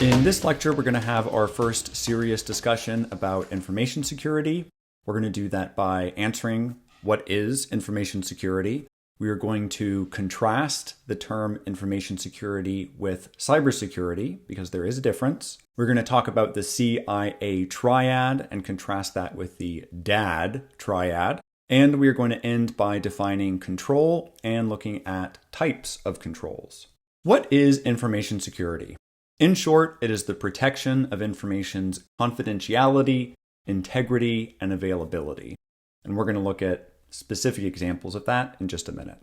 In this lecture, we're going to have our first serious discussion about information security. We're going to do that by answering what is information security. We are going to contrast the term information security with cybersecurity because there is a difference. We're going to talk about the CIA Triad and contrast that with the DAD Triad. And we are going to end by defining control and looking at types of controls. What is information security? In short, it is the protection of information's confidentiality, integrity, and availability. And we're going to look at specific examples of that in just a minute.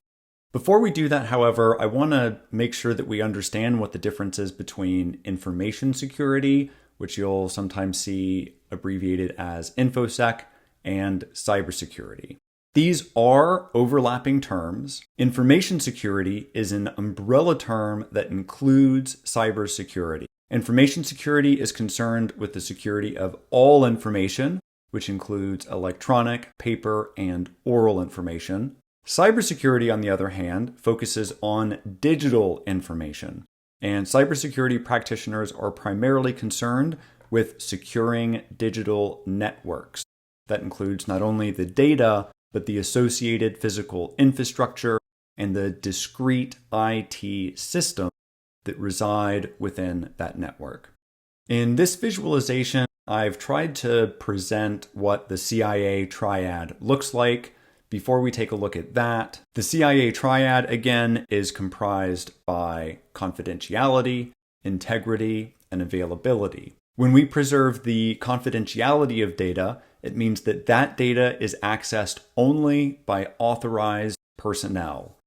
Before we do that, however, I want to make sure that we understand what the difference is between information security, which you'll sometimes see abbreviated as InfoSec, and cybersecurity. These are overlapping terms. Information security is an umbrella term that includes cybersecurity. Information security is concerned with the security of all information, which includes electronic, paper, and oral information. Cybersecurity, on the other hand, focuses on digital information. And cybersecurity practitioners are primarily concerned with securing digital networks. That includes not only the data, but the associated physical infrastructure and the discrete IT systems that reside within that network. In this visualization, I've tried to present what the CIA Triad looks like. Before we take a look at that, the CIA Triad, again, is comprised by confidentiality, integrity, and availability. When we preserve the confidentiality of data, it means that that data is accessed only by authorized personnel.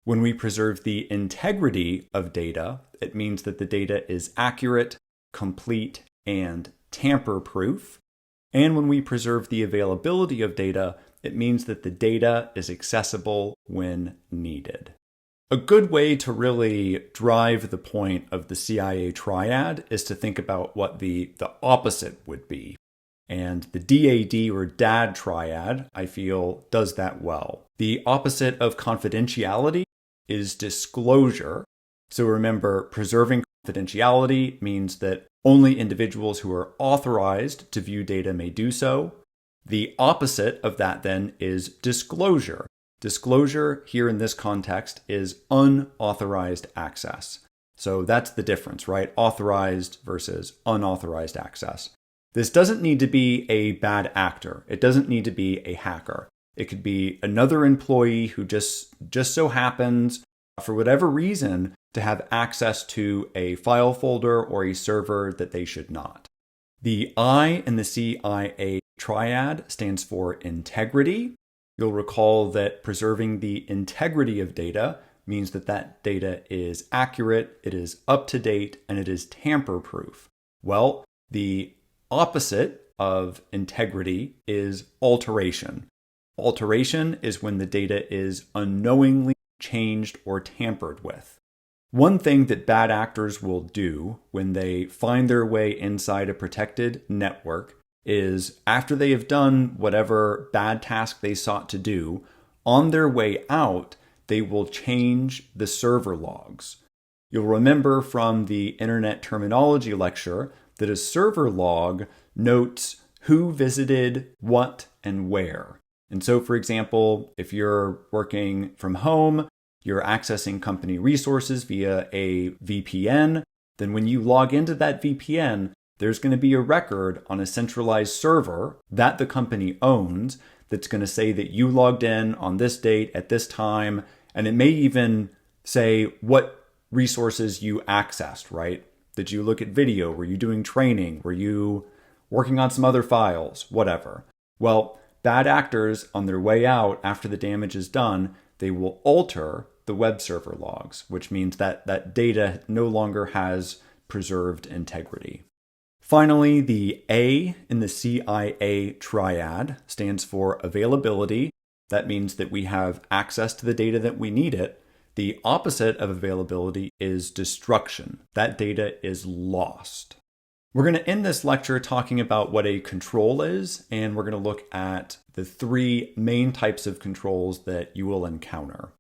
When we preserve the integrity of data, it means that the data is accurate, complete, and tamper-proof. And when we preserve the availability of data, it means that the data is accessible when needed. A good way to really drive the point of the CIA Triad is to think about what the opposite would be. And the DAD or DAD Triad, I feel, does that well. The opposite of confidentiality is disclosure. So remember, preserving confidentiality means that only individuals who are authorized to view data may do so. The opposite of that then is disclosure. Disclosure here in this context is unauthorized access. So that's the difference, right? Authorized versus unauthorized access. This doesn't need to be a bad actor. It doesn't need to be a hacker. It could be another employee who just so happens, for whatever reason, to have access to a file folder or a server that they should not. The I in the CIA Triad stands for integrity. You'll recall that preserving the integrity of data means that that data is accurate, it is up to date, and it is tamper-proof. Well, the opposite of integrity is alteration. Alteration is when the data is unknowingly changed or tampered with. One thing that bad actors will do when they find their way inside a protected network is, after they have done whatever bad task they sought to do, on their way out, they will change the server logs. You'll remember from the Internet Terminology lecture that a server log notes who visited what and where. And so, for example, if you're working from home, you're accessing company resources via a VPN, then when you log into that VPN, there's going to be a record on a centralized server that the company owns that's going to say that you logged in on this date at this time, and it may even say what resources you accessed, right? Did you look at video? Were you doing training? Were you working on some other files? Whatever. Well, bad actors on their way out after the damage is done, they will alter the web server logs, which means that that data no longer has preserved integrity. Finally, the A in the CIA Triad stands for availability. That means that we have access to the data that we need it. The opposite of availability is destruction. That data is lost. We're going to end this lecture talking about what a control is, and we're going to look at the three main types of controls that you will encounter.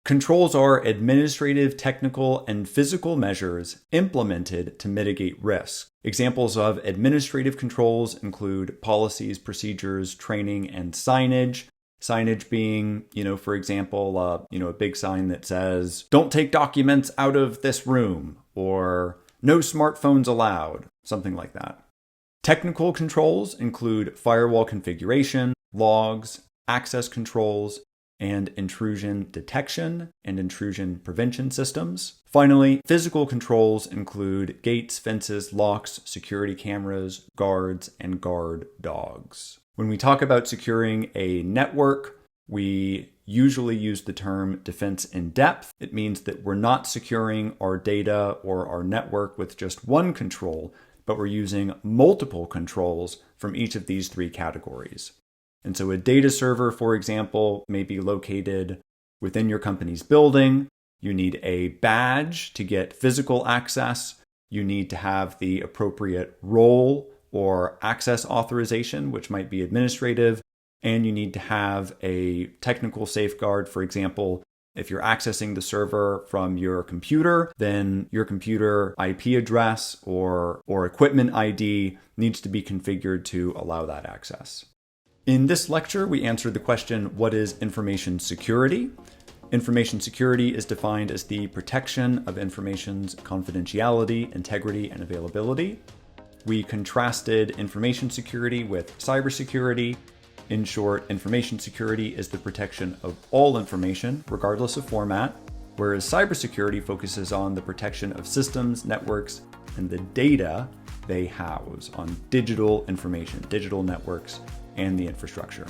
Controls are administrative, technical, and physical measures implemented to mitigate risk. Examples of administrative controls include policies, procedures, training, and signage. Signage being, for example, a big sign that says, "Don't take documents out of this room," or "No smartphones allowed," something like that. Technical controls include firewall configuration, logs, access controls, and intrusion detection and intrusion prevention systems. Finally, physical controls include gates, fences, locks, security cameras, guards, and guard dogs. When we talk about securing a network, we usually use the term defense in depth. It means that we're not securing our data or our network with just one control, but we're using multiple controls from each of these three categories. And so a data server, for example, may be located within your company's building. You need a badge to get physical access. You need to have the appropriate role or access authorization, which might be administrative. And you need to have a technical safeguard. For example, if you're accessing the server from your computer, then your computer IP address or equipment ID needs to be configured to allow that access. In this lecture, we answered the question, what is information security? Information security is defined as the protection of information's confidentiality, integrity, and availability. We contrasted information security with cybersecurity. In short, information security is the protection of all information, regardless of format, whereas cybersecurity focuses on the protection of systems, networks, and the data they house on digital information, digital networks, and the infrastructure.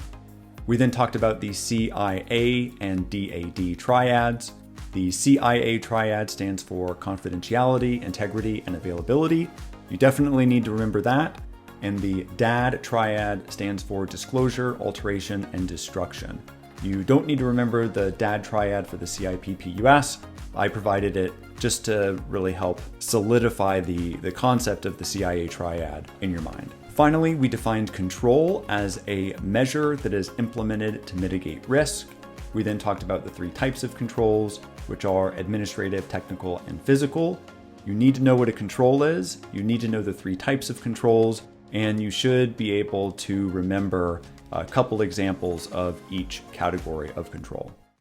We then talked about the CIA and DAD triads. The CIA triad stands for confidentiality, integrity, and availability. You definitely need to remember that. And the DAD triad stands for disclosure, alteration, and destruction. You don't need to remember the DAD triad for the CIPP US. I provided it just to really help solidify the concept of the CIA triad in your mind. Finally, we defined control as a measure that is implemented to mitigate risk. We then talked about the three types of controls, which are administrative, technical, and physical. You need to know what a control is, you need to know the three types of controls, and you should be able to remember a couple examples of each category of control.